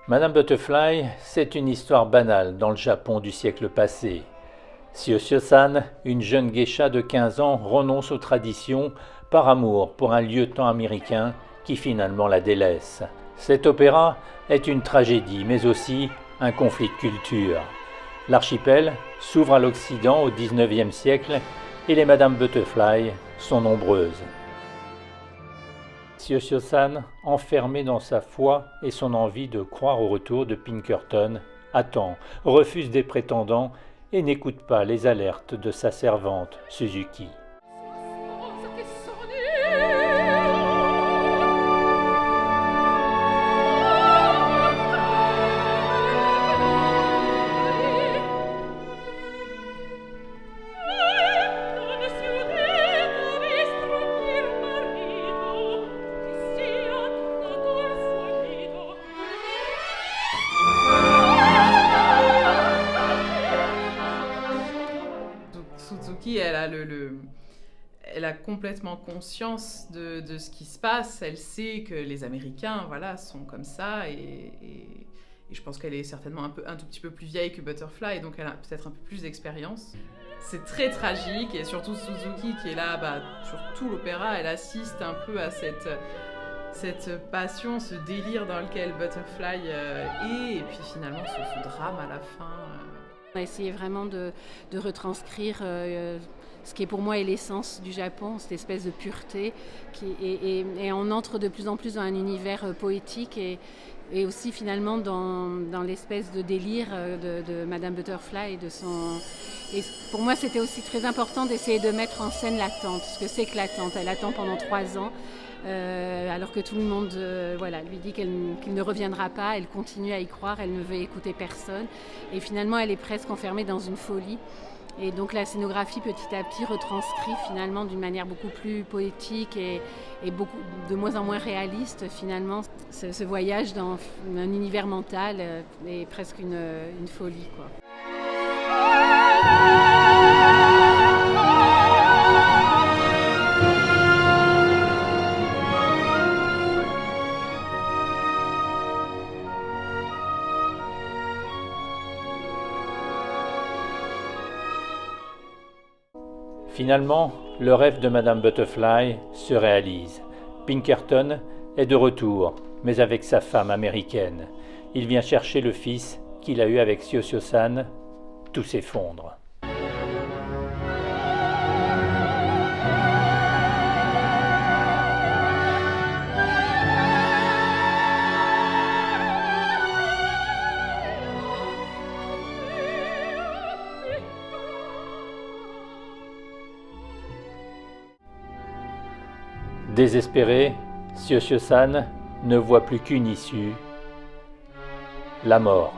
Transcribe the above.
Madame Butterfly, c'est une histoire banale dans le Japon du siècle passé. Shio-san, une jeune geisha de 15 ans, renonce aux traditions par amour pour un lieutenant américain qui finalement la délaisse. Cet opéra est une tragédie, mais aussi un conflit de culture. L'archipel s'ouvre à l'Occident au XIXe siècle et les Madame Butterfly sont nombreuses. Shio-san, enfermé dans sa foi et son envie de croire au retour de Pinkerton, attend, refuse des prétendants et n'écoute pas les alertes de sa servante Suzuki. Suzuki, elle a complètement conscience de ce qui se passe. Elle sait que les Américains, voilà, sont comme ça, et je pense qu'elle est certainement un tout petit peu plus vieille que Butterfly, donc elle a peut-être un peu plus d'expérience. C'est très tragique, et surtout Suzuki qui est là, sur tout l'opéra, elle assiste un peu à cette passion, ce délire dans lequel Butterfly est, et puis finalement ce drame à la fin. On a essayé vraiment de retranscrire ce qui est pour moi est l'essence du Japon, cette espèce de pureté, et on entre de plus en plus dans un univers poétique et aussi finalement dans l'espèce de délire de Madame Butterfly et pour moi c'était aussi très important d'essayer de mettre en scène l'attente, ce que c'est que l'attente. Elle attend pendant 3 ans. Alors que tout le monde lui dit qu'il ne reviendra pas, elle continue à y croire, elle ne veut écouter personne. Et finalement, elle est presque enfermée dans une folie. Et donc la scénographie, petit à petit, retranscrit finalement d'une manière beaucoup plus poétique et beaucoup, de moins en moins réaliste, finalement, ce voyage dans un univers mental et presque une folie, quoi. Finalement, le rêve de Madame Butterfly se réalise. Pinkerton est de retour, mais avec sa femme américaine. Il vient chercher le fils qu'il a eu avec Shio-san. Tout s'effondre. Désespéré, Shio-san ne voit plus qu'une issue, la mort.